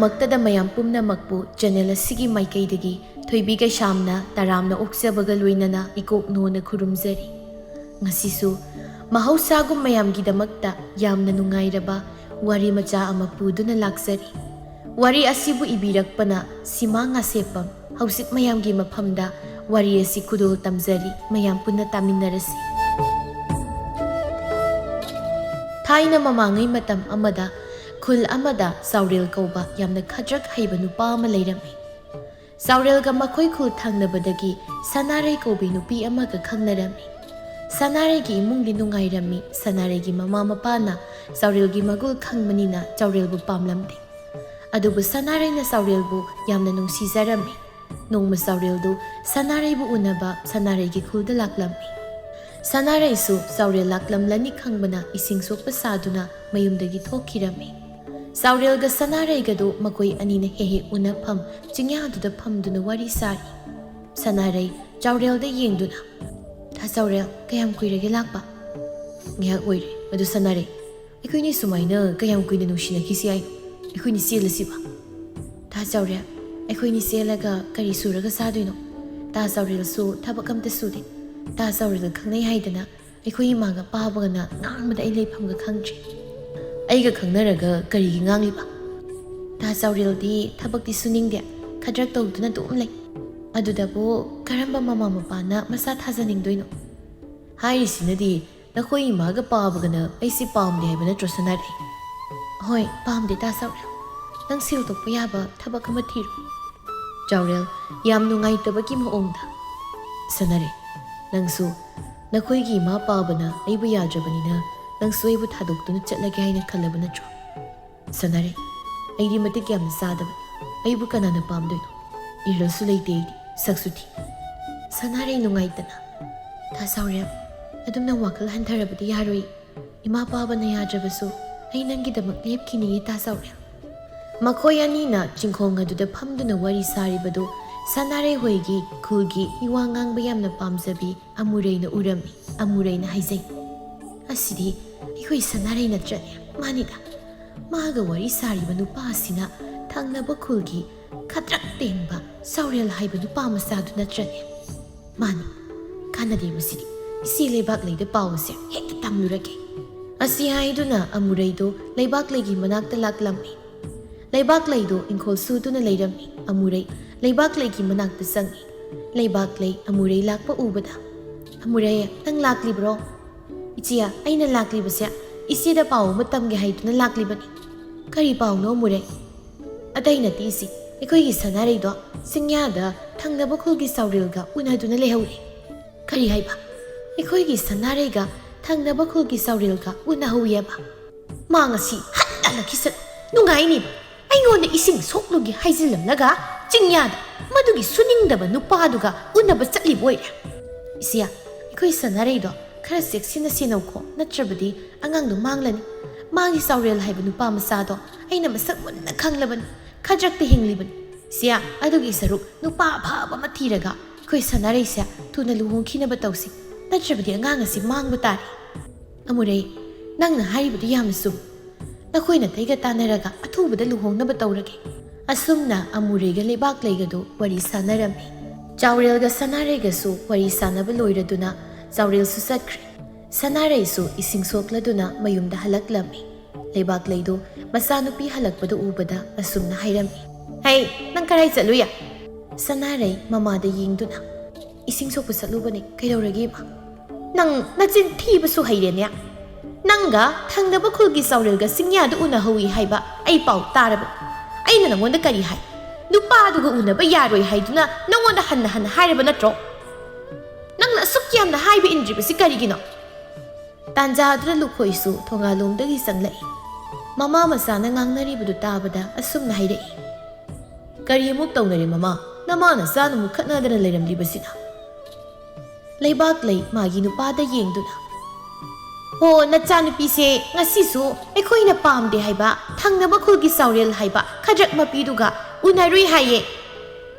ꯃꯛꯇꯗ ꯃꯌꯥꯝ ꯄꯨꯝꯅꯃꯛꯄꯨ ꯆꯦꯅꯦꯜ ꯑꯁꯤꯒꯤ ꯃꯥꯏꯀꯩꯗꯒꯤ ꯊꯣꯏꯕꯤ ꯀꯩꯁꯥꯝꯅ ꯇꯔꯥꯝꯅ ꯑꯣꯛꯆꯕꯒ ꯂꯣꯏꯅꯅ ꯏꯀꯣꯛꯅꯣꯅ ꯈꯨꯔꯨꯝꯖꯔꯤ꯫ ꯉꯁꯤꯁꯨ ꯃꯍꯧꯁꯥꯒꯨꯝ ꯃꯌꯥꯝꯒꯤꯗꯃꯛꯇ ꯌꯥꯝꯅ ꯅꯨꯡꯉꯥꯏꯔꯕ ꯋꯥꯔꯤ ꯃꯆꯥ ꯑꯃ ꯄꯨꯗꯨꯅ ꯂꯥꯛꯆꯔꯤ꯫ ꯋꯥꯔꯤ ꯑꯁꯤꯕꯨ ꯏꯕꯤꯔꯛꯄꯅ ꯁꯤꯃꯥ ꯉꯥꯁꯦꯞꯄꯝ꯫ ꯍꯧꯖꯤꯛ ꯃꯌꯥꯝꯒꯤ ꯃꯐꯝꯗ ꯋꯥꯔꯤ ꯑꯁꯤ ꯈꯨꯗꯣꯜ ꯇꯝꯖꯔꯤ, ꯃꯌꯥꯝ ꯄꯨꯟꯅ ꯇꯥꯃꯤꯟꯅꯔꯁꯤ꯫ ꯊꯥꯏꯅ ꯃꯃꯥꯡꯉꯩ ꯃꯇꯝ ꯑꯃꯗ ꯈꯨꯜ ꯑꯃꯗ ꯆꯥꯎꯔꯦꯜ ꯀꯧꯕ ꯌꯥꯝꯅ ꯈꯗ꯭ꯔꯛ ꯍꯩꯕ ꯅꯨꯄꯥ ꯑꯃ ꯂꯩꯔꯝꯃꯤ꯫ ꯆꯥꯎꯔꯦꯜꯒ ꯃꯈꯣꯏ ꯈꯨꯜ ꯊꯪꯅꯕꯗꯒꯤ ꯁꯅꯥꯔꯩ ꯀꯧꯕꯤ ꯅꯨꯄꯤ ꯑꯃꯒ ꯈꯪꯅꯔꯝꯃꯤ꯫ ꯁꯅꯥꯔꯩꯒꯤ ꯏꯃꯨꯡꯗꯤ ꯅꯨꯡꯉꯥꯏꯔꯝꯃꯤ꯫ ꯁꯅꯥꯔꯩꯒꯤ ꯃꯃꯥ ꯃꯄꯥꯅ ꯆꯥꯎꯔꯦꯜꯒꯤ ꯃꯒꯨꯜ ꯈꯪꯕꯅꯤꯅ ꯆꯥꯎꯔꯦꯜꯕꯨ ꯄꯥꯝꯂꯝꯗꯦ꯫ ꯑꯗꯨꯕꯨ ꯁꯅꯥꯔꯩꯅ ꯆꯥꯎꯔꯦꯜꯕꯨ ꯌꯥꯝꯅ ꯅꯨꯡꯁꯤꯖꯔꯝꯃꯤ꯫ ꯅꯣꯡꯃ ꯆꯥꯎꯔꯦꯜꯗꯨ ꯁꯅꯥꯔꯩꯕꯨ ꯎꯅꯕ ꯁꯅꯥꯔꯩꯒꯤ ꯈꯨꯜꯗ ꯂꯥꯛꯂꯝꯃꯤ꯫ ꯁꯅꯥꯔꯩꯁꯨ ꯆꯥꯎꯔꯦꯜ ꯂꯥꯛꯂꯝꯂꯅꯤ ꯈꯪꯕꯅ ꯏꯁꯤꯡ ꯁꯣꯛꯄ ꯁꯥꯗꯨꯅ ꯃꯌꯨꯝꯗꯒꯤ ꯊꯣꯛꯈꯤꯔꯝꯃꯤ꯫ ꯆꯥꯎꯔꯦꯜꯒ ꯁꯅꯥꯔꯩꯒꯗꯨ ꯃꯈꯣꯏ ꯑꯅꯤꯅ ꯍꯦꯛ ꯎꯅꯐꯝ ꯆꯤꯡꯌꯥꯗꯨꯗ ꯐꯝꯗꯨꯅ ꯋꯥꯔꯤ ꯁꯥꯔꯤ꯫ ꯁꯅꯥꯔꯩ ꯆꯥꯎꯔꯦꯜꯗ ꯌꯦꯡꯗꯨꯅ, "ꯊꯥ ꯆꯥꯎꯔꯦꯜ, ꯀꯌꯥꯝ ꯀꯨꯏꯔꯒꯦ ꯂꯥꯛꯄ?" "ꯉꯥꯏꯍꯥꯛ ꯑꯣꯏꯔꯦ꯫ ꯑꯗꯨ ꯁꯅꯥꯔꯩ, ꯑꯩꯈꯣꯏꯅꯤ ꯁꯨꯃꯥꯏꯅ ꯀꯌꯥꯝ ꯀꯨꯏꯅ ꯅꯨꯡꯁꯤꯅꯈꯤꯁꯤ ꯍꯥꯏꯅꯣ? ꯑꯩꯈꯣꯏꯅꯤ ꯆꯦꯜꯂꯁꯤꯕ?" "ꯊꯥ ꯆꯥꯎꯔꯦꯜ, ꯑꯩꯈꯣꯏꯅꯤ ꯆꯦꯜꯂꯒ ꯀꯔꯤ ꯁꯨꯔꯒ ꯆꯥꯗꯣꯏꯅꯣ? ꯇꯥ ꯆꯥꯎꯔꯦꯜꯁꯨ ꯊꯕꯛ ꯑꯝꯇ ꯁꯨꯗꯦ꯫ ꯇꯥ ꯆꯥꯎꯔꯦꯜꯒ ꯈꯪꯅꯩ ꯍꯥꯏꯗꯅ ꯑꯩꯈꯣꯏ ꯏꯃꯥꯒ ꯄꯥꯕꯒꯅ ꯉꯥꯡꯕꯗ ꯑꯩ ꯂꯩꯐꯝꯒ ꯈꯪꯗ꯭ꯔꯤ." "ꯑꯩꯒ ꯈꯪꯅꯔꯒ ꯀꯔꯤꯒꯤ ꯉꯥꯡꯂꯤꯕ?" "ꯇꯥ ꯆꯥꯎꯔꯦꯜꯗꯤ ꯊꯕꯛꯇꯤ ꯁꯨꯅꯤꯡꯗꯦ, ꯈꯗ꯭ꯔꯛ ꯇꯧꯗꯨꯅ ꯑꯗꯨꯝ ꯂꯩ꯫ ꯑꯗꯨꯗꯕꯨ ꯀꯔꯝꯕ ꯃꯃꯥ ꯃꯄꯥꯅ ꯃꯆꯥ ꯊꯥꯖꯅꯤꯡꯗꯣꯏꯅꯣ?" "ꯍꯥꯏꯔꯤꯁꯤꯅꯗꯤ ꯅꯈꯣꯏ ꯏꯃꯥꯒ ꯄꯥꯕꯒꯅ ꯑꯩꯁꯤ ꯄꯥꯝꯗꯦ ꯍꯥꯏꯕ ꯅꯠꯇ꯭ꯔꯣ ꯁꯅꯥꯔꯩ?" "ꯍꯣꯏ, ꯄꯥꯝꯗꯦ ꯇꯥ ꯆꯥꯎꯔꯦꯜ꯫ ꯅꯪ ꯁꯦꯜ ꯇꯣꯛꯄ ꯌꯥꯕ ꯊꯕꯛ ꯑꯃ ꯊꯤꯔꯣ." ꯆꯥꯎꯔꯦꯜ ꯌꯥꯝ ꯅꯨꯡꯉꯥꯏꯇꯕꯒꯤ ꯃꯑꯣꯡꯗ, "ꯁꯅꯥꯔꯩ, ꯅꯪꯁꯨ ꯅꯈꯣꯏꯒꯤ ꯏꯃꯥ ꯄꯥꯕꯅ ꯑꯩꯕꯨ ꯌꯥꯗ꯭ꯔꯕꯅꯤꯅ ꯅꯪꯁꯨ ꯑꯩꯕꯨ ꯊꯥꯗꯣꯛꯇꯨꯅ ꯆꯠꯂꯒꯦ ꯍꯥꯏꯅ ꯈꯜꯂꯕ ꯅꯠꯇ꯭ꯔꯣ?" "ꯁꯅꯥꯔꯩ, ꯑꯩꯗꯤ ꯃꯇꯤꯛ ꯌꯥꯝꯅ ꯆꯥꯗꯕꯅꯤ. ꯑꯩꯕꯨ ꯀꯅꯥꯅ ꯄꯥꯝꯗꯣꯏꯅꯣ? ꯏꯔꯜꯁꯨ ꯂꯩꯇꯦ ꯑꯩꯗꯤ, ꯁꯛꯁꯨ ꯊꯤ." ꯁꯅꯥꯔꯩ ꯅꯨꯡꯉꯥꯏꯇꯅ, "ꯊꯥ ꯆꯥꯎꯔꯦꯜ, ꯑꯗꯨꯝ ꯅꯪ ꯋꯥꯈꯜ ꯍꯟꯊꯔꯕꯗꯤ ꯌꯥꯔꯣꯏ. ꯏꯃꯥ ꯄꯥꯕꯅ ꯌꯥꯗ꯭ꯔꯕꯁꯨ ꯑꯩ ꯅꯪꯒꯤꯗꯃꯛ ꯂꯦꯞꯈꯤꯅꯤꯌꯦ ꯇꯥ ꯆꯥꯎꯔꯦꯜ." ꯃꯈꯣꯏ ꯑꯅꯤꯅ ꯆꯤꯡꯈꯣꯡ ꯑꯗꯨꯗ ꯐꯝꯗꯨꯅ ꯋꯥꯔꯤ ꯁꯥꯔꯤꯕꯗꯨ ꯁꯅꯥꯔꯩ ꯍꯣꯏꯒꯤ ꯈꯨꯜꯒꯤ ꯃꯤꯋꯥ ꯉꯥꯡꯕ ꯌꯥꯝꯅ ꯄꯥꯝꯖꯕꯤ ꯑꯃꯨꯔꯩꯅ ꯎꯔꯝꯃꯤ꯫ ꯑꯃꯨꯔꯩꯅ ꯍꯥꯏꯖꯩ, "ꯑꯁꯤꯗꯤ ꯑꯩꯈꯣꯏ ꯁꯅꯥꯔꯩ ꯅꯠꯇ꯭ꯔꯅꯦ? ꯃꯥꯅꯤꯗ, ꯃꯥꯒ ꯋꯥꯔꯤ ꯁꯥꯔꯤꯕ ꯅꯨꯄꯥ ꯑꯁꯤꯅ ꯊꯪꯅꯕ ꯈꯨꯜꯒꯤ ꯈꯗ꯭ꯔꯛ ꯇꯦꯡꯕ ꯆꯥꯎꯔꯦꯜ ꯍꯥꯏꯕ ꯅꯨꯄꯥ ꯃꯆꯥꯗꯨ ꯅꯠꯇ꯭ꯔꯅꯦ? ꯃꯥꯅꯤ, ꯀꯥꯟꯅꯗꯦ ꯃꯁꯤꯗꯤ. ꯏꯆꯦ ꯂꯩꯕꯥꯛꯂꯩꯗ ꯄꯥꯎ ꯑꯁꯦ ꯍꯦꯛꯇ ꯇꯝꯂꯨꯔꯒꯦ." ꯑꯁꯤ ꯍꯥꯏꯗꯨꯅ ꯑꯃꯨꯔꯩꯗꯨ ꯂꯩꯕꯥꯛꯂꯩꯒꯤ ꯃꯅꯥꯛꯇ ꯂꯥꯛꯂꯝꯃꯤ꯫ ꯂꯩꯕꯥꯛꯂꯩꯗꯨ ꯏꯪꯈꯣꯜ ꯁꯨꯗꯨꯅ ꯂꯩꯔꯝꯃꯤ꯫ ꯑꯃꯨꯔꯩ ꯂꯩꯕꯥꯛꯂꯩꯒꯤ ꯃꯅꯥꯛꯇ ꯆꯪꯉꯤ꯫ ꯂꯩꯕꯥꯛꯂꯩ ꯑꯃꯨꯔꯩ ꯂꯥꯛꯄ ꯎꯕꯗ, "ꯑꯃꯨꯔꯩ, ꯅꯪ ꯂꯥꯛꯂꯤꯕ꯭ꯔꯣ?" "ꯏꯆꯦ, ꯑꯩꯅ ꯂꯥꯛꯂꯤꯕꯁꯦ ꯏꯆꯦꯗ ꯄꯥꯎ ꯑꯃ ꯇꯝꯒꯦ ꯍꯥꯏꯗꯨꯅ ꯂꯥꯛꯂꯤꯕꯅꯤ." "ꯀꯔꯤ ꯄꯥꯎꯅꯣ ꯑꯃꯨꯔꯩ?" "ꯑꯇꯩ ꯅꯠꯇꯦ ꯏꯆꯦ, ꯑꯩꯈꯣꯏꯒꯤ ꯁꯅꯥꯔꯩꯗꯣ ꯆꯤꯡꯌꯥꯗ ꯊꯪꯅꯕ ꯈꯨꯜꯒꯤ ꯆꯥꯎꯔꯦꯜꯒ ꯎꯅꯗꯨꯅ ꯂꯩꯍꯧꯔꯦ." "ꯀꯔꯤ ꯍꯥꯏꯕ? ꯑꯩꯈꯣꯏꯒꯤ ꯁꯅꯥꯔꯩꯒ ꯊꯪꯅꯕ ꯈꯨꯜꯒꯤ ꯆꯥꯎꯔꯦꯜꯒ ꯎꯅꯍꯧꯏꯌꯦꯕ? ꯃꯥ ꯉꯁꯤ ꯍꯟꯅꯈꯤꯁꯠ ꯅꯨꯡꯉꯥꯏꯅꯤꯕ. ꯑꯩꯉꯣꯟꯗ ꯏꯁꯤꯡ ꯁꯣꯛꯂꯨꯒꯦ ꯍꯥꯏꯖꯤꯜꯂꯝꯂꯒ ꯆꯤꯡꯌꯥꯗ ꯃꯗꯨꯒꯤ ꯁꯨꯅꯤꯡꯗꯕ ꯅꯨꯄꯥꯗꯨꯒ ꯎꯅꯕ ꯆꯠꯂꯤꯕ ꯑꯣꯏꯔꯦ." "ꯏꯆꯦ, ꯑꯩꯈꯣই ꯁꯅꯥꯔꯩꯗꯣ ꯈꯔ ꯆꯦꯛꯁꯤꯟꯅ ꯁꯦꯟꯅꯧꯀꯣ, ꯅꯠꯇ꯭ꯔꯕꯗꯤ ꯑꯉꯥꯡꯗꯣ ꯃꯥꯡꯂꯅꯤ. ꯃꯥꯒꯤ ꯆꯥꯎꯔꯦꯜ ꯍꯥꯏꯕ ꯅꯨꯄꯥ ꯃꯆꯥꯗꯣ ꯑꯩꯅ ꯃꯁꯛ ꯃꯨꯟꯅ ꯈꯪꯂꯕꯅꯤ. ꯈꯗ꯭ꯔꯛꯇ ꯍꯤꯡꯂꯤꯕꯅꯤ. ꯏꯆꯦ, ꯑꯗꯨꯒꯤ ꯁꯔꯨꯛ ꯅꯨꯄꯥ ꯑꯐꯕ ꯑꯃ ꯊꯤꯔꯒ ꯑꯩꯈꯣꯏ ꯁꯅꯥꯔꯩꯁꯦ ꯊꯨꯅ ꯂꯨꯍꯣꯡꯈꯤꯅꯕ ꯇꯧꯁꯤ. ꯅꯠꯇ꯭ꯔꯕꯗꯤ ꯑꯉꯥꯡ ꯑꯁꯤ ꯃꯥꯡꯕ ꯇꯥꯔꯦ." "ꯑꯃꯨꯔꯩ, ꯅꯪꯅ ꯍꯥꯏꯔꯤꯕꯗꯨ ꯌꯥꯝꯅ ꯆꯨꯝꯃꯤ. ꯅꯈꯣꯏ ꯅꯥꯇꯩꯒ ꯇꯥꯟꯅꯔꯒ ꯑꯊꯨꯕꯗ ꯂꯨꯍꯣꯡꯅꯕ ꯇꯧꯔꯒꯦ." ꯑꯁꯨꯝꯅ ꯑꯃꯨꯔꯩꯒ ꯂꯩꯕꯥꯛꯂꯩꯒꯗꯨ ꯋꯥꯔꯤ ꯁꯥꯟꯅꯔꯝꯃꯤ꯫ ꯆꯥꯎꯔꯦꯜꯒ ꯁꯅꯥꯔꯩꯒꯁꯨ ꯋꯥꯔꯤ ꯁꯥꯟꯅꯕ ꯂꯣꯏꯔꯗꯨꯅ ꯆꯥꯎꯔꯦꯜꯁꯨ ꯆꯠꯈ꯭ꯔꯦ꯫ ꯁꯅꯥꯔꯩꯁꯨ ꯏꯁꯤꯡ ꯁꯣꯛꯂꯗꯨꯅ ꯃꯌꯨꯝꯗ ꯍꯜꯂꯛꯂꯝꯃꯤ꯫ ꯂꯩꯕꯥꯛꯂꯩꯗꯨ ꯃꯆꯥꯅꯨꯄꯤ ꯍꯜꯂꯛꯄꯗꯨ ꯎꯕꯗ ꯑꯁꯨꯝꯅ ꯍꯥꯏꯔꯝꯃꯤ, "ꯍꯩ, ꯅꯪ ꯀꯔꯥꯏ ꯆꯠꯂꯨꯏ?" ꯁꯅꯥꯔꯩ ꯃꯃꯥꯗ ꯌꯦꯡꯗꯨꯅ, "ꯏꯁꯤꯡ ꯁꯣꯛꯄ ꯆꯠꯂꯨꯕꯅꯤ, ꯀꯩꯗꯧꯔꯒꯦ ꯏꯃꯥ?" "ꯅꯪ ꯅꯆꯤꯟ ꯊꯤꯕꯁꯨ ꯍꯩꯔꯦꯅꯦ. ꯅꯪꯒ ꯊꯪꯅꯕ ꯈꯨꯜꯒꯤ ꯆꯥꯎꯔꯦꯜꯒ ꯆꯤꯡꯌꯥꯗ ꯎꯅꯍꯧꯏ ꯍꯥꯏꯕ ꯑꯩ ꯄꯥꯎ ꯇꯥꯔꯕꯅꯤ. ꯑꯩꯅ ꯅꯪꯉꯣꯟꯗ ꯀꯔꯤ ꯍꯥꯏ? ꯅꯨꯄꯥꯗꯨꯒ ꯎꯅꯕ ꯌꯥꯔꯣꯏ ꯍꯥꯏꯗꯨꯅ ꯅꯪꯉꯣꯟꯗ ꯍꯟꯅ ꯍꯟꯅ ꯍꯥꯏꯔꯕ ꯅꯠꯇ꯭ꯔꯣ? ꯅꯪꯅ ꯑꯁꯨꯛ ꯌꯥꯝꯅ ꯍꯥꯏꯕ ꯏꯟꯗ꯭ꯔꯤꯕꯁꯤ ꯀꯔꯤꯒꯤꯅꯣ?" ꯇꯥꯟꯖꯥꯗꯨꯗ ꯂꯨꯈꯣꯏꯁꯨ ꯊꯣꯡꯒꯥꯂꯣꯝꯗꯒꯤ ꯆꯪꯂꯛꯏ꯫ ꯃꯃꯥ ꯃꯆꯥꯅ ꯉꯥꯡꯅꯔꯤꯕꯗꯨ ꯇꯥꯕꯗ ꯑꯁꯨꯝꯅ ꯍꯥꯏꯔꯛꯏ, "ꯀꯔꯤ ꯑꯃꯨꯛ ꯇꯧꯅꯔꯦ ꯃꯃꯥ? ꯅꯃꯥ ꯅꯆꯥꯅ ꯑꯃꯨꯛ ꯈꯠꯅꯗꯅ ꯂꯩꯔꯝꯂꯤꯕꯁꯤꯅ?" ꯂꯩꯕꯥꯛꯂꯩ ꯃꯥꯒꯤ ꯅꯨꯄꯥꯗ ꯌꯦꯡꯗꯨꯅ, "ꯍꯣ, ꯅꯆꯥꯅꯨꯄꯤꯁꯦ ꯉꯁꯤꯁꯨ ꯑꯩꯈꯣꯏꯅ ꯄꯥꯝꯗꯦ ꯍꯥꯏꯕ ꯊꯪꯅꯕ ꯈꯨꯜꯒꯤ ꯆꯥꯎꯔꯦꯜ ꯍꯥꯏꯕ ꯈꯗ꯭ꯔꯛ ꯃꯄꯤꯗꯨꯒ ꯎꯅꯔꯨꯏ ꯍꯥꯏꯌꯦ."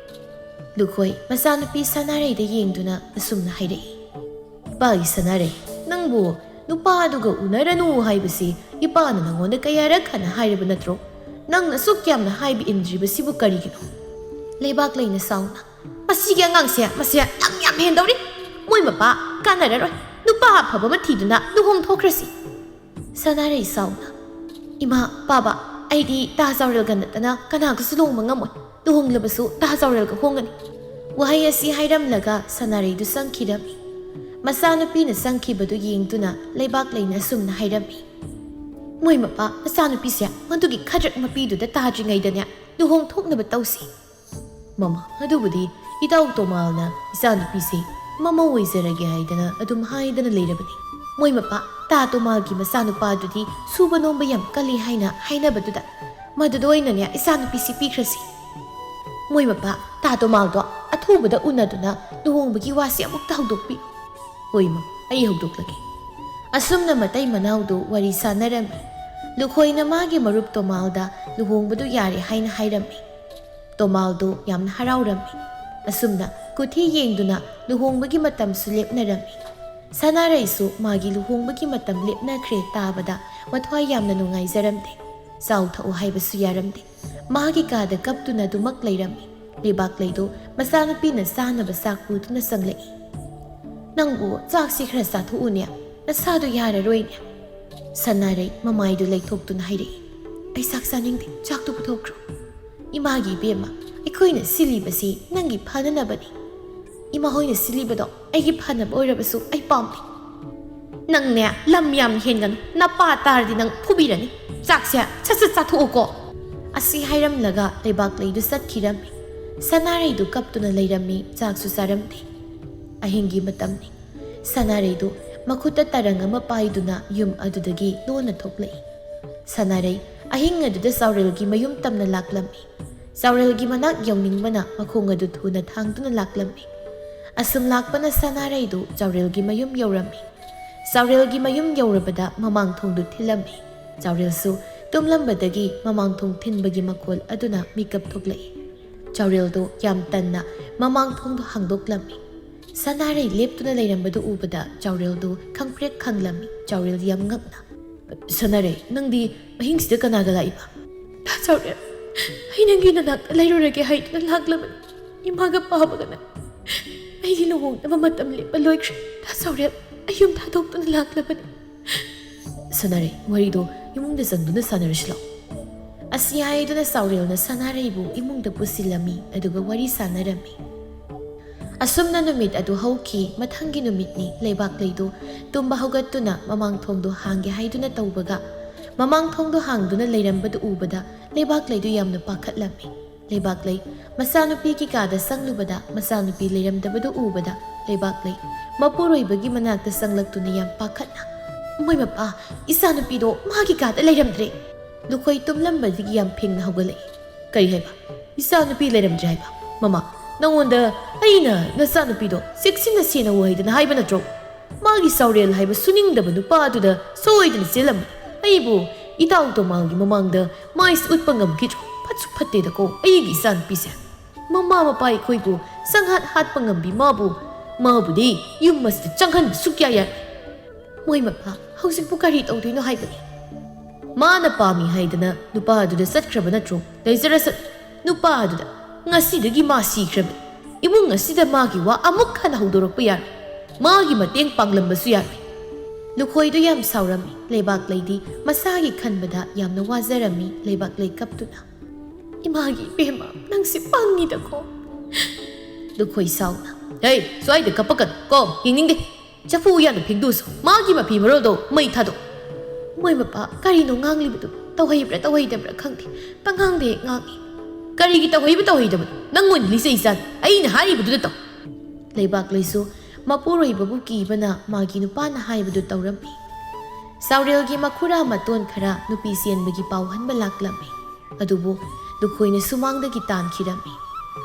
ꯂꯨꯈꯣꯏ ꯃꯆꯥꯅꯨꯄꯤ ꯁꯅꯥꯔꯩꯗ ꯌꯦꯡꯗꯨꯅ ꯑꯁꯨꯝꯅ ꯍꯥꯏꯔꯛꯏ, "ꯏꯄꯥꯒꯤ ꯁꯅꯥꯔꯩ, ꯅꯪꯕꯨ ꯅꯨꯄꯥꯗꯨꯒ ꯎꯅꯔꯅꯨ ꯍꯥꯏꯕꯁꯤ ꯏꯄꯥꯅ ꯅꯪꯉꯣꯟꯗ ꯀꯌꯥꯔꯛ ꯍꯟꯅ ꯍꯥꯏꯔꯕ ꯅꯠꯇ꯭ꯔꯣ? Nang nasuk yamna haibi indriba sibu karigino. Leibak lay na sauna. Masigi angang masya yam hendawri. Moy mapa kanararoi. Nupa phaba mathiduna luhong thokrasi. Sanaray sauna. Ima baba aidi tahazawrel ganatana kana kasulong mangamoy. Luhong labasu tahazawrel ka hongani. Wahay asi hayramlaga sanaray du sangkirami. Masanupi na sangkibadu yingtuna leibak lay na sumna hayrami. Moy mapa masanupi siya mandugi khadrak mapidu da tahadringay da niya luhong thoknaba tawsi. Mama, adubudi itaw tomal na isanupi si mama waizarage haydana adum haydana layrabani. Moy mapa ta tomalgi masanupa adudi suba nomba yam kali hayna haynabaduda madudoy na niya isanupi si pikrasi. Moy mapa ta tomal do athubada unaduna luhongbagi wasi amuk tahudokpi. Hoy ma ay huddoklagi. Asum na matay manawdo wari sanarami. Lukhoy na magi marup tomalda luhongbadu yari hayna hayrami. Tomaldo yamna harawrami. Asum na kuthi yengduna luhongbagi matam sulip narami. Sanaray su magi luhongbagi matam lip na kre tabada mathway yamna nungay zaramde. Saw thau haybasu yaramde. Magi kada kaptuna dumak layrami. Libak laydo masanupi na sana basakpu na sanglay. Nangbu zaksi khra sathu unya nasado yararoi niya. Sanaray mamaydo laythoktu na hayri. Ay saksaningde chaktu puthokro. Imagi bema aikoy na silibasi nangi phananabani. Imahoy na silibado aygi phanab oirabasu ay pampi. Nang niya lam yam hengan napatardi nang phubirani. Zaksya chasat sathu uko. Asi hayram laga leibak laydo satkirami. Sanaray du kaptu na layrami zaksu saramde. Ahingi matamni. Sanaray du makuta taranga mapayduna yum adudagi lona thoklai. Sanaray ahing aduda saurelgi mayum tamna laklami. Saurelgi manak yawningmana makhung adu thuna thangtuna laklami. Asum lakpana sanaray du saurelgi mayum yawrami. Saurelgi mayum yawrabada mamang thongdu thilami. Saurelsu tumlambadagi mamang thong thinbagi makol aduna mikap thoklai. Saurel do yam tanna mamang thongdu hangdoklami. Sanaray leptuna layrambadu ubada Saurel do khangprek khanglami. Saurel yam ngakna. Sanaray nangdi mahingsida kanaga laiba. Saurel ay nangi nanak layrurage hayduna laglaman. Imaga pabagana. Ay giluhong na mamatam lipa loykri. Saurel ayum thadoktuna laglaman. Sanaray warido imungda sangduna sanarishla. Asiyay do na Saurel na sanaray bu imungda pusilami aduga wari sanarami. Asum na numit adu hauki mathangi numit ni leibak laydo tumba hugat na mamang thongdo hangi haydo na tawbaga. Mamang thongdo hangdo na layrambadu ubada leibak laydo yamna pakhatlami. Leibak lay masanupi ki kada sanglubada masanupi layramdabadu ubada leibak lay mapuroibagi manakta sanglagto na yam pakhatna. Moy mapa isanupi do magi kada layramdre. Lukoy tumlambadigi yam ping na hugalay. Kay hayba isanupi layramdre hayba. Mama nangonda ayina nasanupido siksin na sina wahayda na hayba na tro. Magi Saurel hayba suningdaba nupa aduda soydana silam. Aybu itaw tomalgi mamangda mais utpangam kitro patsu patte da ko ayigi sanupi siya. Mama mapay koy ko sanghat hat pangambi mabu di yung mas changhan sukyaya. Moy mapa hausik po karit auto no hayba ni. Mana pami hayda na nupa aduda satkraba na tro. Daizara sat nupa aduda ngasidagi masikrab. Imong ngasida magi wa amuk kana hudorok pa yari. Magi mateng panglambasu yari. Lukhoy do yam saurami, leibak lady, masagi kanbada yam na wazarami, leibak lay kaptuna. Imagi pema nang sipangi da ko. Lukhoy sauna. Hey, soy de kapakan ko hining de. Chafu yan pingduso. Magi mapimarol do may tado. Moy mapa karino ngangli buto. Tawhay dabra khangti. Panghangde ngangi. Karigi tawhay nangon lisa isan ay nahari buto to. Leibak layso mapuroiba bu kibana magi nupa na haibadu tawrampi. Saurelgi makura maton khara nupi sienbagi pawhan balaklami. Adubo lukhoy na sumangdagi tankirami.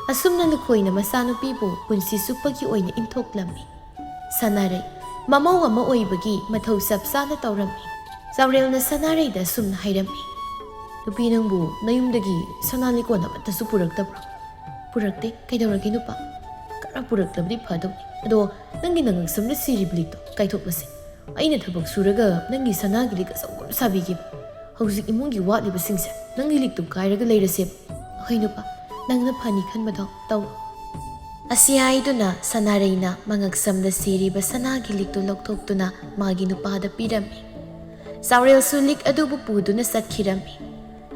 Asum na lukhoy na masanupi bu punsi supagi oy na intoklami. Sanaray mamaw ama oybagi mathaw sapsana tawrami. Saurel na sanaray da sum na hayrami. Nupi nang bu nayumdagi sanali ko naman ta supuraktabro. Purakte kay dawragi nupa. Kara puraklabdi phadaw. Ado nangi nangagsam na siriblik to kay thokmasin. Ayna thabak suraga nangi sanagili ka saugol sabigi. Hꯧzik imungi watlibasingse nangni liktu kairaga leirase hoi nupa nangna phani khanbado taw asi haiduna Sanareina mangaksamda siriba sanagi liktu lokthoptuna magi nupada pirami Saurel su lik adubu puduna satkirami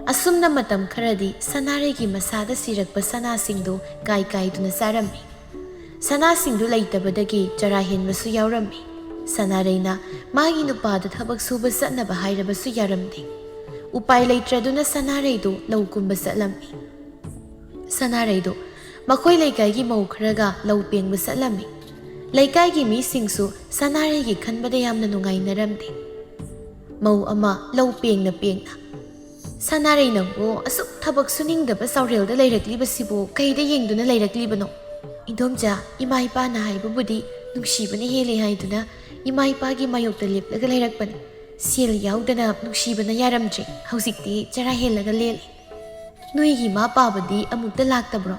asumna matam kharadi Sanaregi masada sirakpa sana singdo kai kaiduna sarami sana singdu laitabadagi jarahin masu yaurami Sanareina magi nupada thabak suba satnaba hairabasu yaramdi upai leitraduna Sanareido laukumba satlami Sanareido makhoi leikaigi mau kharaga lau pengba satlami leikaigi mi singsu Sanaregi khanbada yamna nungainaramdi mau ama lau pengna Sanareina bo asuk thabak suningdaba Saurelda leirakliba kaida yengduna leiraklibano Indomja ima ipa na haibabudi nungsibana hele haiduna ima ipagi mayokta leplaga leirakpani Sel yaudana nungsibana yaramdre hausikti jara helaga lele Noigi ma pabadi amukta laktabro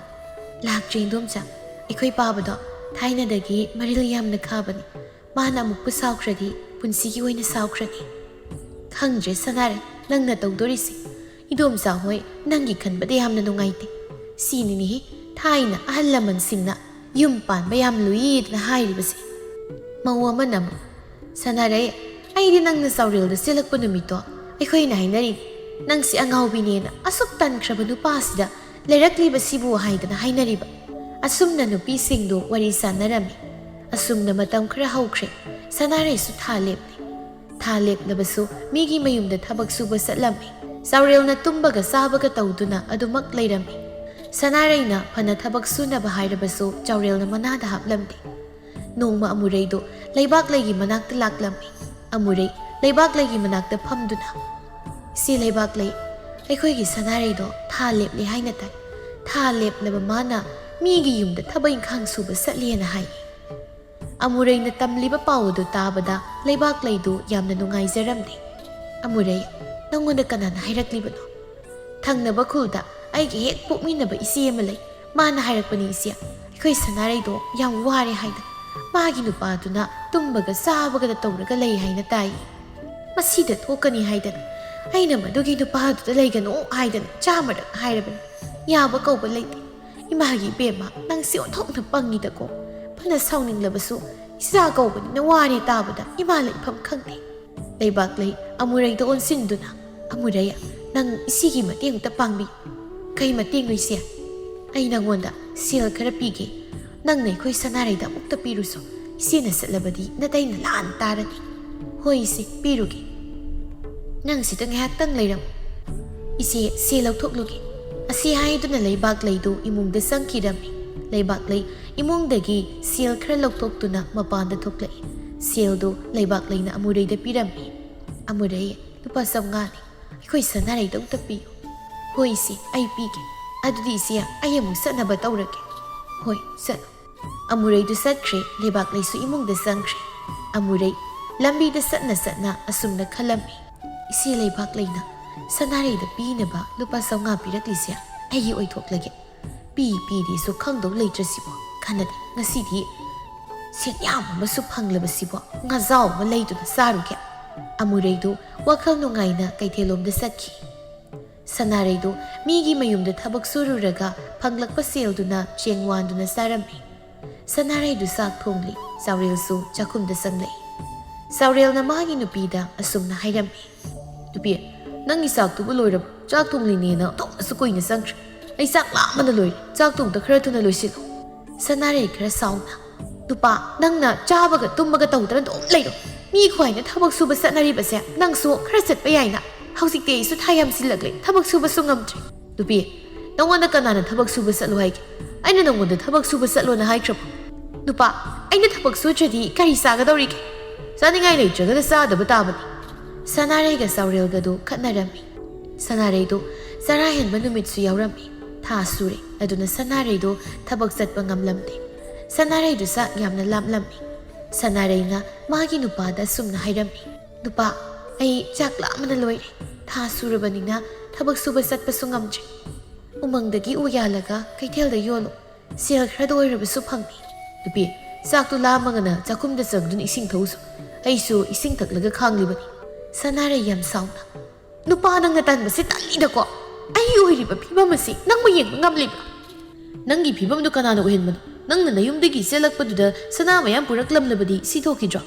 lakdre indomja ikhoi pabado thainadagi maril yamna khabani mana amukpa saukradi punsigi oina saukrani khangdre Sanare nangna tawdorisi Idomja hoi nangi khanbada yamna nungaite sinini thaina ahal laman singna yum panba yam luidna hairibase mawama nam Sanare aidi nangna Saurelda selakpa numito aikhoina hainari nangsi angawbinena asuk tankraba nupasida leirakliba sibu haidana hainariba asumna nupi singdo wari sanarami asumna matam khara haukhre Sanare su thalepnabasu migi mayumda thabak suba satlami Saurelna tumbaga sabaga tawduna adumak leirami Sanareina phana thabak sunaba hairabasu Saurelna manada haplamdi nongma amureido leibak legi manakta laklami amurei leibak legi manakta phamduna si leibak lei aikhoigi Sanareido thalepli haina tai thalepnaba mana migi yumda thabain khang suba satlena hai amureina tamliba pawdu tabada leibak leidu yamna nungai jaramdi amurei nangonda kanana hairakliba no thangnaba khulda aigi hek pokminaba isi emalai mana hairakpani isia aikoi Sanareido yam ware haida magi nupaduna tumbaga sabaga da tawraga lei haina tai masida thokani haidana aina madugi nupaduda leigano haidana chamara hairabani yaba kauba leite imagi bema nangsi onthokna pangidako phana sauninglabasu isa kaubani na ware tabada imala ipham khangni leibak lei amureido onsinduna amureya nang isigi mateng ta pangbi kai mateng noisia ai nangonda sel khara pige nang nei khoi Sanareida mukta piruso isina satlabadi natai na lan tarani hoi isi piruge nang sita ngahaktang leiram isi se lauthokluge asi haiduna leibak leidu imungda sangkirami leibak lei imungdagi sel khara lauthokutuna mapanda thoklai seldo leibak leina amureida pirami amurei lupa samngani ikhoi Sanareida ukta piyo hoi isi ai pige adudi isia ayamu satnaba tawrage hoi sat amureidu satkre leibak leisu imungda sangkre amurei lambida satna asumna khalami isi leibak leina Sanareida pinaba lupa samnga piraklisia ayi oithoklage pi so khangdo leitrasibo khanade ngasidi senyam masu phanglabasibo ngazau ma leiduna saruke amureidu wakhal nungaina kaithelomda sakhi Sanareidu migi mayumda thabak sururaga phanglakpa selduna chengwanduna sarami Sanareidu sak thongli Saurelsu chakhumda sanglei Saurelna magi nupida asumna hairami nupi nangi sak tubu loirab chak thongli nena thongnasu koina sangkre ai sak lamana loir chak thongda khara thuna loisilo Sanarei khara sauna nupa nangna chabaga tummaga tawdra dom leiro mi khwaina thabak suba satnari base nangsu khara satpa yaina hausikte isu thayam silagle thabak suba sungamtre nupi nangona kanana thabak suba satlo haike aina nangonda thabak suba satlo na haikrap nupa aina thabak sutradi kari sagadawrike saningai leitraga sadaba tabani Sanareiga Saurelgadu khatnarami Sanareido zara henba numitsu yaurami tha sure aduna Sanareido thabak satpa ngamlamde Sanareidu sa yamna lamlami Sanareina magi nupada sumna hairami nupa ai chakla mana loire tha surabanina thabak suba satpa sungamje umangdagi uyalaga kaithelda yolo sel khra doirabasu phangmi nupi saktu lamangana chakumda chagdun ising thausu aisu ising thaklaga khanglibani Sanare yam sauna Nupa nang natanbasi talida ko. Ay oiriba phibamasi nangma yengba ngamlibra. Nangi phibamdu kanana uhenmano. Nangna nayumdagi selakpaduda sana mayam puraklamlabadi sithokidra.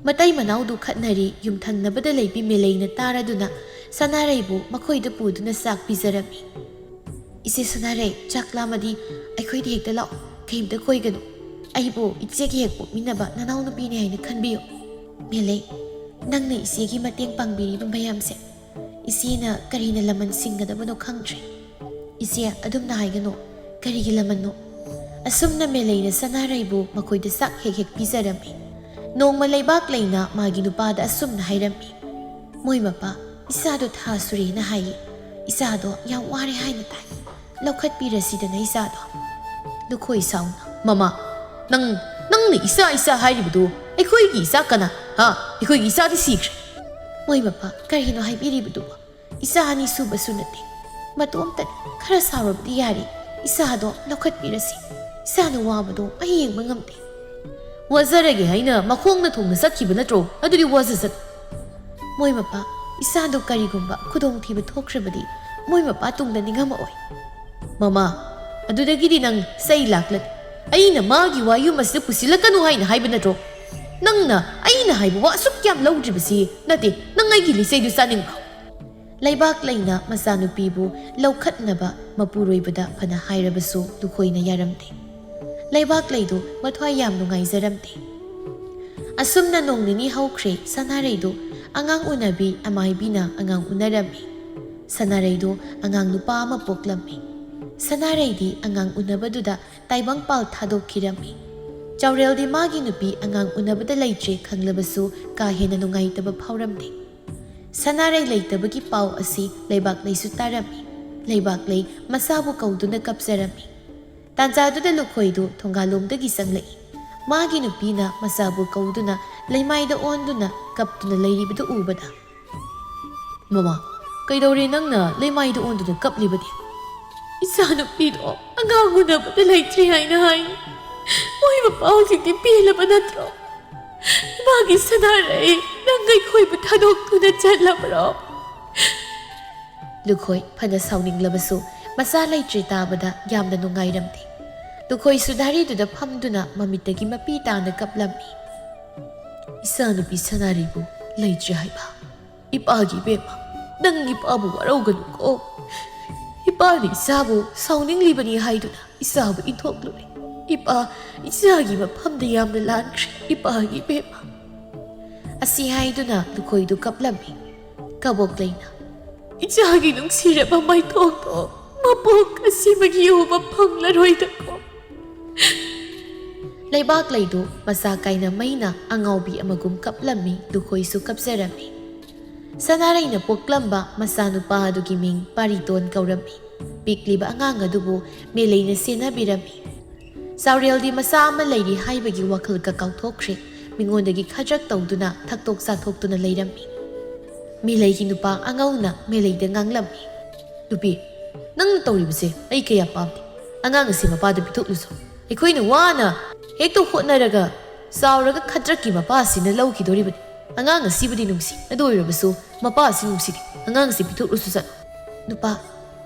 Matai manaudu khatnari yumthangnabada leibi meleina taraduna Sanaraibu makoida puduna sak pijarami. Ise Sanarai chaklamadi aikhoidi hekta lao kaimta koiganu. Aibo ichegi hekpo minaba nanau nupini haina khanbiyo. Melei nangna isegi mateng pangbiriba mayamse. Isina karina laman singadabano khangtre. Isia adumna haigano karigi lamanno. Asumna meleina Sanaraibu makoida sak hek pijarami. Nongma leibak leina magi nupada asumna hairami. Moi mapa Isado tha suri na hai. Isado yang wari hai na tai. Lokhat pirasi da na isado. Lukhoi sauna. Mama, nang ni isa hai ribudu. Ekhoi gi isa kana. Ha, ekhoi gi isa di sikre. Moi mapa karino hai biribudu. Isa ani suba sunate. Matom tan khara sarab di yari. Isado lokhat pirasi. Isano wabado ayeng mangamte. Wazarage haina makhong na thong na sakhiba natro. Adudi wazazat. Moi mapa Isado karigumba kudong thiba thokrabadi moi mapa tungda ningama oi. Mama, adudagidi nang sai laklat. Aina magi wayu masda pusilakanu haina haiba natro. Nangna aina haiba wa suk kyam lawdribasi nate nang ai gili sai du saning ba. Laibak laina masanupibu lawkhatnaba mapuroibada phana hairabasu dukhoina yaramte. Laibak laidu mathwai yam nungai zaramte. Asumna nongnini haukhre Sanaraidu Angang unabi amaibina angang unarami. Sanaraidu angang nupa ama poklami. Sanaraidi angang unabaduda taibang pal thadokirami. Chaureldi magi nupi angang unabada laitre khanglabasu kahena nungai taba phauramde. Sanarai leitabagi pau asi leibak leisu tarami. Leibak lei masabu kauduna kapsarami. Tanjaduda lukhoidu thongalomdagi sanglai. Magi nupina masabu kauduna leimaida onduna kaptuna leiribada ubada. Mama, kaidore nangna leimaida onduna kaplibadi. Isa nupido angang unabada leitre haina hai. Moi mapau singti pilaba natro. Magi Sanarai nangai khoibu thadokuna chatlabro. Lukhoi phana sauninglabasu masa leitre tabada yamna nungairamti. Lukhoi sudari duda phamduna mamitagi mapi tana kaplami. Isa nupi Sanaraibu leitre haiba. Ipagi bema nang ipabu waraugan ko. Ipani isabu sauninglibani haiduna isabu inthokluri. Ipa isagi maphamda yamna lankre ipagi bema. Asi haiduna lukhoidu kaplami. Kabok leina. Isagi nungsiraba maithokto mapok asi magiyuba phanglaroida ko. Leibak leidu masa kaina maina angaubi amagum kaplami lukhoisu kapsarami. Sanarai na poklamba masa nupa adugi ming pariton kaurami. Pikliba angang adubu melay na sinabirami. Saurel di masa ama leiri haibagi wakal kakauthokre mingondagi khajak tawduna thaktok sathokduna leirami. Milay hinupa angaw na melay da nganglami. Lupi, nang natawribase ay kaya pamdi. Angang asi mapada pitokluso. Ikoy na wana hekto hotnaraga sauraga khajaki mapasi na lawkidoribani. Angang asibadi nungsi adoirabasu mapasi nungsidi. Angang asi pitokluso sa. Nupa,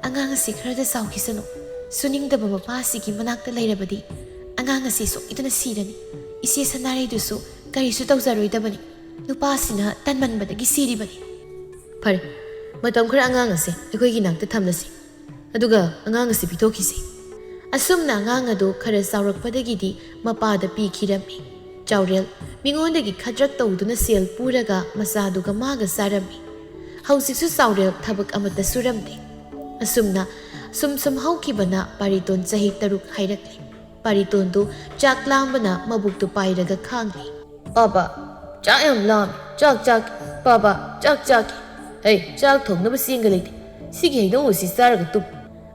angang asi kharada saukisano. Suningdaba mapasi ki manakta lairabadi. Angang asi sok ito na sirani. Isi Sanarai duso karisu tawzaroidabani. Nupa asina tanmanbadagi siribani. Pare, matam khara angang ase akhoi gi nakta thamnasi. Aduga angang ase pitokisi. Asumna angang ado khara saurakpadagidi mapada pikhirami. Chaurel mingondagi khajrak tawduna sel puraga masaduga maga sarami. Hausiksu saurel thabak amata suramde. Asumna sum haukibana pariton chahi taruk hairakli. Pariton do chaklambana mabuktu pairaga khangli. Baba, chak yam lam, chak, baba, chak. Hey, chak thongnaba singa leite. Sigi hainaw si saraga tup.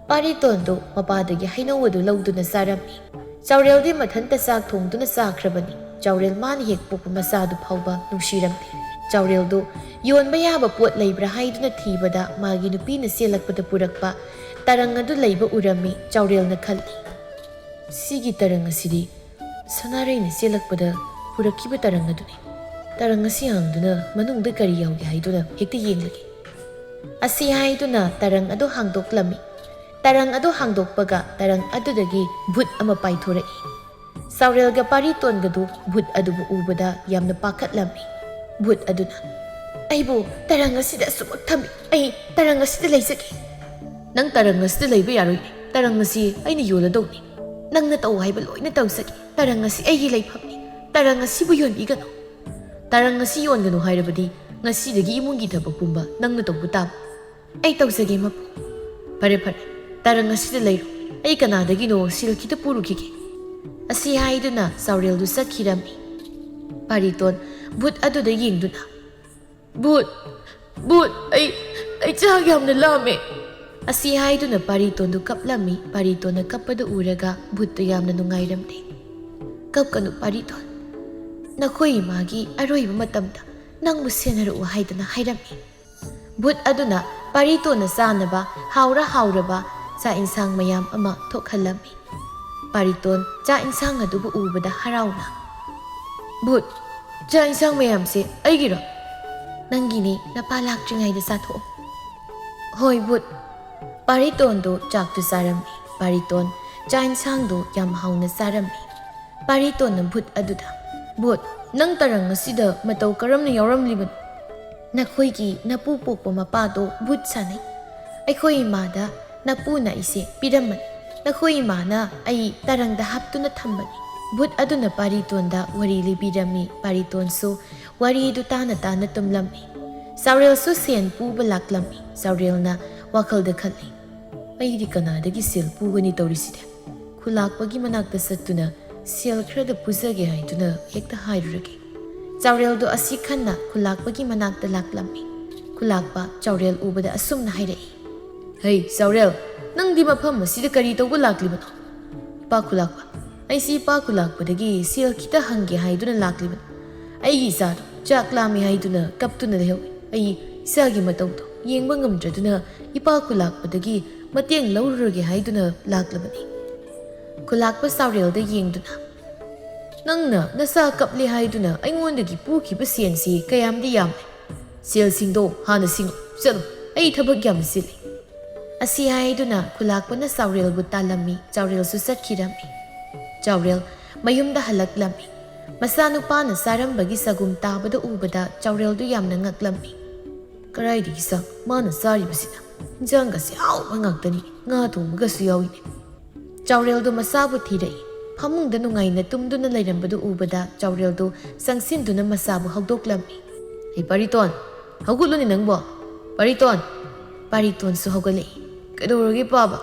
Pariton do mapadagi hainaw adu lawduna sarami. Chaurel di mathanta sak thongduna sakrabani. Chaurel mani hek pokpa masadu phawba nungsiramti. Chaurel do yonba yaba pot leibra haiduna thibada magi nupina selakpada purakpa tarang adu leiba urami Chaurel na khalli. Sigi tarang asidi Sanarai na selakpada purakkiba tarang aduni. Tarang asi hangduna manungda kari yawgi haiduna hekta yenglagi. Asi haiduna tarang adu hangdoklami. Tarang adu hangdokpaga tarang adudagi bhut ama paithorai. Saurel ga pariton gadu bhut adubu ubada yamna pakatlami. Bhut aduna aibu tarang asida sumak thami. Ai tarang asida leisaki. Nang tarang asida leiba yaroi. Tarang asi aina yoladoni. Nang na tau haiba loina tausaki. Tarang asi aigi leifamni. Tarang asi bu yonbigano. Tarang asi yongano hairabadi ngasidagi imungi thabak pumba nang na tawbu tab. Ai tausage mapu. Pare pare. Tarang asida leiro. Ai kanadagi no sil kita purukike. Asi haiduna Saurel du sakhirami. Pariton bhut aduda yengduna. Bhut ai chag yamna lame. Asi haiduna pariton du kaplami. Pariton na kapadu uraga bhut yamna nungairamde. Kapkanu pariton. Nakoi magi aroiba matamda nang musenaru haiduna hairami. Bhut aduna pariton na sanaba hauraba sa insang mayam ama thokhalami. Pariton cha insang adubu ubada harauna. Bhut cha insang mayam se aigiro. Nangini napalakringaida satho. Hoi Bhut. Pariton do chak tu sarami. Pariton cha insang do yam hauna sarami. Pariton na Bhut aduda. Bhut nang tarang asida matau karam na yauramliban. Nakhoigi napu pokpa mapado Bhut sanai. Aikhoi imada napu na ise piraman. Nakhoi imana ai tarang da haptuna thambani. Bhut aduna pariton da wari libirami. Pariton so wari du tana tumlami. Saurel so sen puba laklami. Saurel na wakal da khalli. Ai di kanadagi sil pugani tauriside. Khulakpagi manakta sattuna sil khrada puzage haiduna hekta hairurage. Saurel do asi khanna khulakpagi manakta laklami. Khulakpa Saurel ubada asumna hairai. Hey Saurel, nang di mafam asida kari tawba laklibano? Pa khulakpa. Ai si pa khulakpadagi sil kita hangge haiduna laklibano. Ai gi sado chaklami haiduna kaptuna lehawi. Ai isagi matawdo yengba ngamdraduna ipa khulakpadagi mateng laururage haiduna laklabani. Khulakpa Saurel da yengduna. Nangna nasa kapli haiduna aingondagi pukhiba sensi kayamdi yamai. Sel singdo hana singo chalo ai thabak yam sili. Asi haiduna khulakpa na Saurel bu talami. Saurel su sakhirami. Saurel mayumda halaklami. Masanupa na sarambagi sagum tabada ubada Saurel du yamna ngaklami. Karai di sak mana sari basina. Janga si hauba ngaktani nga thumga su yawini. Saurel du masabu thirai. Phamungda nungai na tumduna lairambadu ubada Saurel du sangsinduna masabu hagdoklami. Hey Pariton, haguluni nangbo. Pariton. Pariton su hagalei. Kaidorage paba.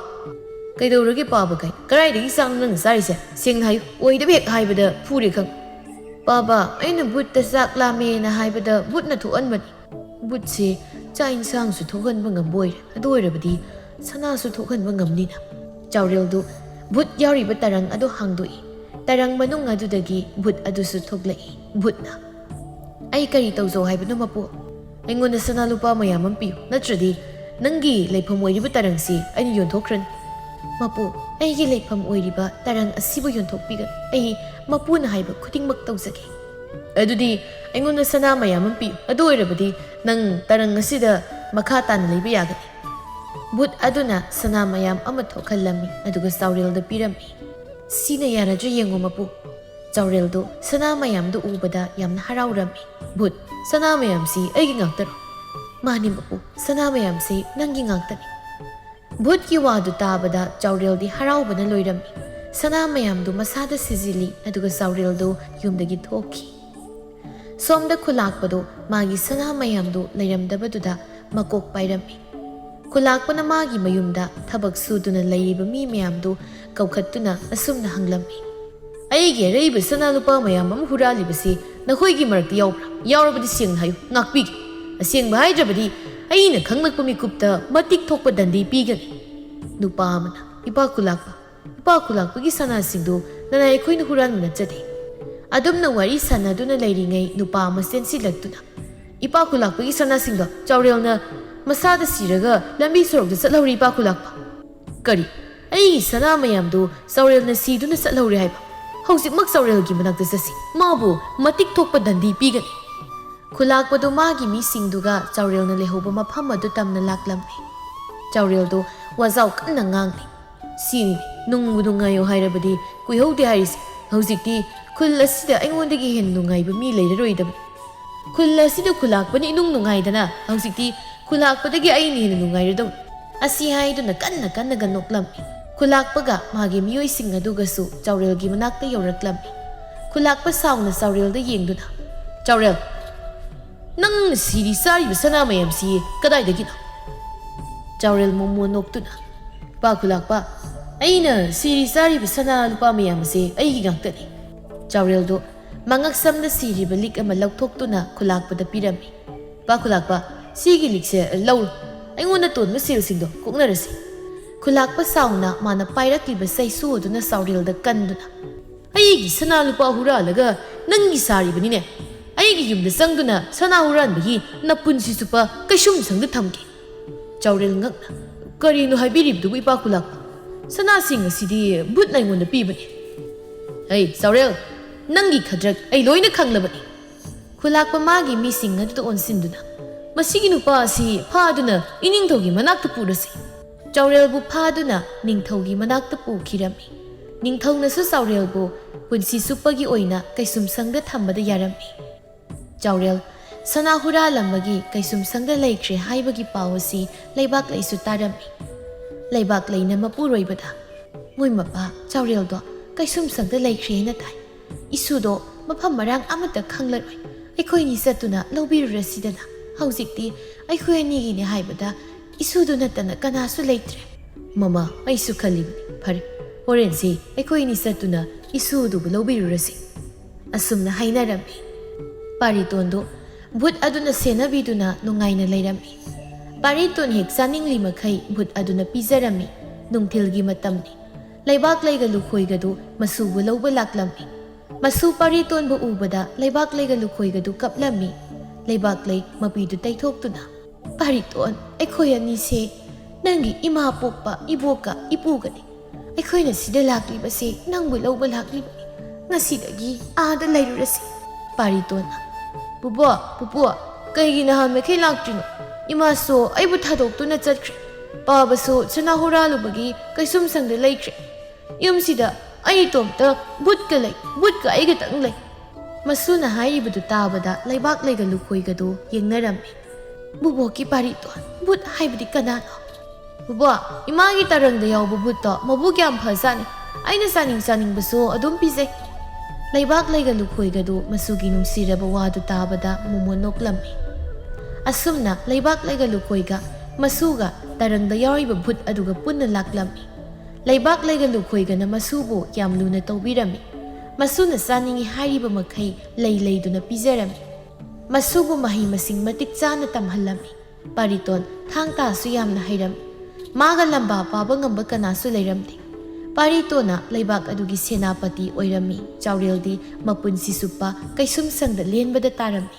Kaidorage paba kai. Karai di sang nang sari se. Sing hayu oida bek haibada phuri khang. Paba aina Bhut ta saklami na haibada Bhut na thuanbani. Bhut se cha insang su thogan bangamboi. Adoirabadi sana su thogan bangamnina. Saurel du Bhut yauriba tarang adu hangdoi. Tarang manung adudagi Bhut adu su thoglai. Bhut na. Ai kari tawzo haibanu mapu. Aingona sana lupa mayam ampiu. Natradi nangi leifam oiriba tarang si aina yonthokran. Mapu aigi leifam oiriba tarang asibu yonthokpigan. Ai mapu na haiba khudingmak tawzage. Adudi aingona sana mayam ampiu. Adu oirabadi nang tarang asida makha tana leiba yagani. Bhut aduna sana mayam ama thokhalami aduga Saurel da pirami. Sina yaradra yengo mapu. Saurel do sana mayam do ubada yamna haraurami. Bhut sana mayam si aigi ngaktaro. Mani mapu sana mayam si nangi ngaktani. Bhut ki wadu tabada Saurel di haraubana loirami. Sana mayam do masada sizili aduga Saurel do yumdagi thoki. Somda khulakpado magi sana mayam do leiramdabaduda makok pairami. Khulakpa na magi mayumda thabak suduna leiriba mi mayamdu kaukhattuna asumna hanglami. Aigi reiba sana lupa mayam am huralibasi nakhoigi marakta yaubra. Yaurabadi sing hayu ngakpigi. Asing bahaijabadi aina khanglakpa mikupta matik thokpa dandi pigani. Nupa amana ipa khulakpa gi sana singdu nana ekhoina huranmana chade. Adumna wari sanaduna leiringai nupa ama sensilaktuna. Ipa khulakpa gi sana singdo Saurel na masada siraga lambi sorokda satlauri pa khulakpa. Kari ai sana mayamdu Saurel na siduna satlauri haiba. Hauzik mak Saurel gi manakta sasi. Mabu matik thokpa dandi pigani. ꯈꯨꯂꯥꯛꯄꯗꯨ ꯃꯥꯒꯤ ꯃꯤꯁꯤꯡꯗꯨꯒ ꯆꯥꯎꯔꯦꯜꯅ ꯂꯩꯍꯧꯕ ꯃꯐꯝ ꯑꯗꯨ ꯇꯝꯅ ꯂꯥꯛꯂꯝꯃꯤ꯫ ꯆꯥꯎꯔꯦꯜꯗꯨ ꯋꯥꯖꯥꯎ ꯀꯟꯅ ꯉꯥꯡꯂꯤ꯫ ꯁꯤꯅꯤ ꯅꯨꯡꯕꯨ ꯅꯨꯡꯉꯥꯏꯌꯣ ꯍꯥꯏꯔꯕꯗꯤ ꯀꯨꯏꯍꯧꯗꯦ ꯍꯥꯏꯔꯤꯁꯦ꯫ ꯍꯧꯖꯤꯛꯇꯤ ꯈꯨꯜ ꯑꯁꯤꯗ ꯑꯩꯉꯣꯟꯗꯒꯤ ꯍꯦꯟꯅ ꯅꯨꯡꯉꯥꯏꯕ ꯃꯤ ꯂꯩꯔꯔꯣꯏꯗꯕꯅꯤ꯫ ꯈꯨꯜ ꯑꯁꯤꯗ ꯈꯨꯂꯥꯛꯄꯅ ꯏꯅꯨꯡ ꯅꯨꯡꯉꯥꯏꯗꯅ ꯍꯧꯖꯤꯛꯇꯤ ꯈꯨꯂꯥꯛꯄꯗꯒꯤ ꯑꯩꯅ ꯍꯦꯟꯅ ꯅꯨꯡꯉꯥꯏꯔꯗꯧꯅꯤ꯫ ꯑꯁꯤ ꯍꯥꯏꯗꯨꯅ ꯀꯟꯅꯒ ꯅꯣꯛꯂꯝꯃꯤ꯫ ꯈꯨꯂꯥꯛꯄꯒ ꯃꯥꯒꯤ ꯃꯤꯑꯣꯏꯁꯤꯡ ꯑꯗꯨꯒꯁꯨ ꯆꯥꯎꯔꯦꯜꯒꯤ ꯃꯅꯥꯛꯇ ꯌꯧꯔꯛꯂꯝꯃꯤ꯫ ꯈꯨꯂꯥꯛꯄ ꯁꯥꯎꯅ ꯆꯥꯎꯔꯦꯜꯗ ꯌꯦꯡꯗꯨꯅ, ꯆꯥꯎꯔꯦꯜ, ꯅꯪꯅ ꯁꯤꯔꯤ ꯆꯥꯔꯤꯕ ꯁꯅꯥ ꯃꯌꯥꯝꯁꯤ ꯀꯗꯥꯏꯗꯒꯤꯅꯣ? ꯆꯥꯎꯔꯦꯜ ꯃꯣꯃꯣ ꯅꯣꯛꯇꯨꯅ, ꯏꯄꯥ ꯈꯨꯂꯥꯛꯄ, ꯑꯩꯅ ꯁꯤꯔꯤ ꯆꯥꯔꯤꯕ ꯁꯅꯥ ꯂꯨꯄꯥ ꯃꯌꯥꯝ ꯑꯁꯤ ꯑꯩꯒꯤ ꯉꯥꯛꯇꯅꯤ꯫ ꯆꯥꯎꯔꯦꯜꯗꯣ ꯃꯉꯛꯁꯝꯗ ꯁꯤꯔꯤꯕ ꯂꯤꯛ ꯑꯃ ꯂꯧꯊꯣꯛꯇꯨꯅ ꯈꯨꯂꯥꯛꯄꯗ ꯄꯤꯔꯝꯃꯤ꯫ ꯏꯄꯥ ꯈꯨꯂꯥꯛꯄ, ꯁꯤꯒꯤ ꯂꯤꯛꯁꯦ ꯂꯧꯔꯣ, ꯑꯩꯉꯣꯟꯗ ꯇꯣꯟꯕ ꯁꯦꯜꯁꯤꯡꯗꯣ ꯀꯣꯛꯅꯔꯁꯤ꯫ ꯈꯨꯂꯥꯛꯄ ꯁꯥꯎꯅ ꯃꯥꯅ ꯄꯥꯏꯔꯛꯂꯤꯕ ꯆꯩꯁꯨ ꯑꯗꯨꯅ ꯆꯥꯎꯔꯦꯜꯗ ꯀꯟꯗꯨꯅ, ꯑꯩꯒꯤ ꯁꯅꯥ ꯂꯨꯄꯥ ꯍꯨꯔꯥꯜꯂꯒ ꯅꯪꯒꯤ ꯁꯥꯔꯤꯕꯅꯤꯅꯦ꯫ ꯑꯩꯒꯤ ꯌꯨꯝꯗ ꯆꯪꯗꯨꯅ ꯁꯅꯥ ꯍꯨꯔꯥꯟꯕꯒꯤ ꯅꯄꯨꯟꯁꯤ ꯆꯨꯞꯄ ꯀꯩꯁꯨꯝꯁꯪꯗ ꯊꯝꯒꯦ꯫ ꯆꯥꯎꯔꯦꯜ ꯉꯛꯅ, ꯀꯔꯤꯅꯣ ꯍꯥꯏꯕꯤꯔꯤꯕꯗꯨꯕꯨ ꯏꯄꯥ ꯈꯨꯂꯥꯛꯄ? ꯁꯅꯥꯁꯤꯡ ꯑꯁꯤꯗꯤ ꯚꯨꯠꯅ ꯑꯩꯉꯣꯟꯗ ꯄꯤꯕꯅꯤ꯫ ꯍꯩ ꯆꯥꯎꯔꯦꯜ, ꯅꯪꯒꯤ ꯈꯗ꯭ꯔꯛ ꯑꯩ ꯂꯣꯏꯅ ꯈꯪꯂꯕꯅꯤ꯫ ꯈꯨꯂꯥꯛꯄ ꯃꯥꯒꯤ ꯃꯤꯁꯤꯡ ꯑꯗꯨꯗ ꯑꯣꯟꯁꯤꯟꯗꯨꯅ, ꯃꯁꯤꯒꯤ ꯅꯨꯄꯥ ꯑꯁꯤ ꯐꯥꯗꯨꯅ ꯏꯅꯤꯡꯊꯧꯒꯤ ꯃꯅꯥꯛꯇ ꯄꯨꯔꯁꯤ꯫ ꯆꯥꯎꯔꯦꯜꯕꯨ ꯐꯥꯗꯨꯅ ꯅꯤꯡꯊꯧꯒꯤ ꯃꯅꯥꯛꯇ ꯄꯨꯈꯤꯔꯝꯃꯤ꯫ ꯅꯤꯡꯊꯧꯅꯁꯨ ꯆꯥꯎꯔꯦꯜꯕꯨ ꯄꯨꯟꯁꯤ ꯆꯨꯞꯄꯒꯤ ꯑꯣꯏꯅ ꯀꯩꯁꯨꯝꯁꯪꯗ ꯊꯝꯕꯗ ꯌꯥꯔꯝꯃꯤ꯫ ꯆꯥꯎꯔꯦꯜ ꯁꯅꯥ ꯍꯨꯔꯥꯜꯂꯝꯕꯒꯤ ꯀꯩꯁꯨꯝꯁꯪꯗ ꯂꯩꯈ꯭ꯔꯦ ꯍꯥꯏꯕꯒꯤ ꯄꯥꯎ ꯑꯁꯤ ꯂꯩꯕꯥꯛ ꯂꯩꯁꯨ ꯇꯥꯔꯝꯃꯤ꯫ ꯂꯩꯕꯥꯛ ꯂꯩꯅ ꯃꯄꯨꯔꯣꯏꯕꯗ, ꯃꯣꯏ ꯃꯄꯥ ꯆꯥꯎꯔꯦꯜꯗꯣ ꯀꯩꯁꯨꯝꯁꯪꯗ ꯂꯩꯈ꯭ꯔꯦꯅ ꯇꯥꯏ꯫ ꯏꯁꯨꯗꯣ ꯃꯐꯝ ꯃꯔꯥꯡ ꯑꯃꯠꯇ ꯈꯪꯂꯔꯣꯏ꯫ ꯑꯩꯈꯣꯏꯅꯤ ꯆꯠꯇꯨꯅ ꯂꯧꯕꯤꯔꯨꯔꯁꯤꯗꯅ꯫ ꯍꯧꯖꯤꯛꯇꯤ ꯑꯩꯈꯣꯏ ꯑꯅꯤꯒꯤꯅꯦ ꯍꯥꯏꯕꯗ ꯏꯁꯨꯗꯨ ꯅꯠꯇꯅ ꯀꯅꯥꯁꯨ ꯂꯩꯇ꯭ꯔꯦ꯫ ꯃꯃꯥ, ꯑꯩꯁꯨ ꯈꯜꯂꯤꯕꯅꯤ꯫ ꯐꯔꯦ, ꯍꯣꯔꯦꯟꯁꯤ ꯑꯩꯈꯣꯏꯅꯤ ꯆꯠꯇꯨꯅ ꯏꯁꯨꯗꯨꯕꯨ ꯂꯧꯕꯤꯔꯨꯔꯁꯤ꯫ ꯑꯁꯨꯝꯅ ꯍꯥꯏꯅꯔꯝꯃꯤ꯫ ꯄꯥꯔꯤꯇꯣꯟꯗꯨ ꯚꯨꯠ ꯑꯗꯨꯅ ꯁꯦꯟꯅꯕꯤꯗꯨꯅ ꯅꯨꯡꯉꯥꯏꯅ ꯂꯩꯔꯝꯃꯤ꯫ ꯄꯥꯔꯤꯇꯣꯟ ꯍꯦꯛ ꯆꯥꯅꯤꯡꯂꯤ ꯃꯈꯩ ꯚꯨꯠ ꯑꯗꯨꯅ ꯄꯤꯖꯔꯝꯃꯤ꯫ ꯅꯨꯡꯊꯤꯜꯒꯤ ꯃꯇꯝꯅꯤ꯫ ꯂꯩꯕꯥꯛ ꯂꯩꯒ ꯂꯨꯈꯣꯏꯒꯗꯨ ꯃꯁꯨꯕꯨ ꯂꯧꯕ ꯂꯥꯛꯂꯝꯃꯤ꯫ ꯃꯁꯨ ꯄꯥꯔꯤꯇꯣꯟꯕꯨ ꯎꯕꯗ ꯂꯩꯕꯥꯛ ꯂꯩꯒ ꯂꯨꯈꯣꯏꯒꯗꯨ ꯀꯞꯂꯝꯃꯤ꯫ ꯂꯩꯕꯥꯛ ꯂꯩ ꯃꯄꯤꯗꯨ ꯇꯩꯊꯣꯛꯇꯨꯅ, ꯄꯥꯔꯤꯇꯣꯟ, ꯑꯩꯈꯣꯏ ꯑꯅꯤꯁꯦ ꯅꯪꯒꯤ ꯏꯃꯥ ꯄꯣꯛꯄ ꯏꯕꯣꯛꯀ ꯏꯄꯨꯒꯅꯤ꯫ ꯑꯩꯈꯣꯏꯅ ꯁꯤꯗ ꯂꯥꯛꯂꯤꯕꯁꯦ ꯅꯪꯕꯨ ꯂꯧꯕ ꯂꯥꯛꯂꯤꯕꯅꯤ꯫ ꯉꯁꯤꯗꯒꯤ ꯑꯥꯗ ꯂꯩꯔꯨꯔꯁꯤ꯫ ꯄꯥꯔꯤꯇꯣꯟꯅ, ꯕꯨꯕꯣꯛ, ꯄꯨꯄꯨ, ꯀꯩꯒꯤ ꯅꯍꯥꯟ ꯃꯈꯩ ꯂꯥꯛꯇ꯭ꯔꯤꯅꯣ? ꯏꯃꯥꯁꯨ ꯑꯩꯕꯨ ꯊꯥꯗꯣꯛꯇꯨꯅ ꯆꯠꯈ꯭ꯔꯦ꯫ ꯄꯥꯕꯁꯨ ꯁꯅꯥ ꯍꯨꯔꯥꯜꯂꯨꯕꯒꯤ ꯀꯩꯁꯨꯝꯁꯪꯗ ꯂꯩꯈ꯭ꯔꯦ꯫ ꯌꯨꯝꯁꯤꯗ ꯑꯩ ꯏꯇꯣꯝꯇ ꯚꯨꯠꯀ ꯂꯩ, ꯚꯨꯠꯀ ꯑꯩꯒꯇꯪ ꯂꯩ꯫ ꯃꯁꯨꯅ ꯍꯥꯏꯔꯤꯕꯗꯨ ꯇꯥꯕꯗ ꯂꯩꯕꯥꯛ ꯂꯩꯒ ꯂꯨꯈꯣꯏꯒꯗꯨ ꯌꯦꯡꯅꯔꯝꯃꯤ꯫ ꯕꯨꯕꯣꯛꯀꯤ ꯄꯥꯔꯤꯇꯣꯟ, ꯚꯨꯠ ꯍꯥꯏꯕꯗꯤ ꯀꯅꯥꯅꯣ? ꯕꯨꯕꯣꯛ, ꯏꯃꯥꯒꯤ ꯇꯔꯪꯗ ꯌꯥꯎꯕ ꯚꯨꯠꯇꯣ ꯃꯕꯨꯛ ꯌꯥꯝ ꯐꯖꯥꯠꯅꯤ꯫ ꯑꯩꯅ ꯆꯥꯅꯤꯡꯕꯁꯨ ꯑꯗꯨꯝ ꯄꯤꯖꯩ꯫ ꯂꯩꯕꯥꯛ ꯂꯩꯒ ꯂꯨꯈꯣꯏꯒꯗꯨ ꯃꯁꯨꯒꯤ ꯅꯨꯡꯁꯤꯔꯕ ꯋꯥꯗꯨ ꯇꯥꯕꯗ ꯃꯣꯃꯣ ꯅꯣꯛꯂꯝꯃꯤ꯫ ꯑꯁꯨꯝꯅ ꯂꯩꯕꯥꯛ ꯂꯩꯒ ꯂꯨꯈꯣꯏꯒ ꯃꯁꯨꯒ ꯇꯔꯪꯗ ꯌꯥꯎꯔꯤꯕ ꯚꯨꯠ ꯑꯗꯨꯒ ꯄꯨꯟꯅ ꯂꯥꯛꯂꯝꯃꯤ꯫ ꯂꯩꯕꯥꯛ ꯂꯩꯒ ꯂꯨꯈꯣꯏꯒꯅ ꯃꯁꯨꯕꯨ ꯌꯥꯝ ꯂꯨꯅ ꯇꯧꯕꯤꯔꯝꯃꯤ꯫ ꯃꯁꯨꯅ ꯆꯥꯅꯤꯡꯏ ꯍꯥꯏꯔꯤꯕ ꯃꯈꯩ ꯂꯩ ꯂꯩꯗꯨꯅ ꯄꯤꯖꯔꯝꯃꯤ꯫ ꯃꯁꯨꯕꯨ ꯃꯍꯩ ꯃꯁꯤꯡ ꯃꯇꯤꯛ ꯆꯥꯅ ꯇꯝꯍꯜꯂꯝꯃꯤ꯫ ꯄꯥꯔꯤꯇꯣꯟ ꯊꯥꯡ ꯇꯥꯁꯨ ꯌꯥꯝꯅ ꯍꯩꯔꯝꯃꯤ꯫ ꯃꯥꯒ ꯂꯝꯕꯥ ꯄꯥꯕ ꯉꯝꯕ ꯀꯅꯥꯁꯨ ꯂꯩꯔꯝꯗꯦ꯫ ꯄꯥꯔꯤꯇꯣꯟꯅ ꯂꯩꯕꯥꯛ ꯑꯗꯨꯒꯤ ꯁꯦꯅꯥꯄꯇꯤ ꯑꯣꯏꯔꯝꯃꯤ꯫ ꯆꯥꯎꯔꯦꯜꯗꯤ ꯃꯄꯨꯟꯁꯤ ꯆꯨꯞꯄ ꯀꯩꯁꯨꯝꯁꯪꯗ ꯂꯦꯟꯕꯗ ꯇꯥꯔꯝꯃꯤ꯫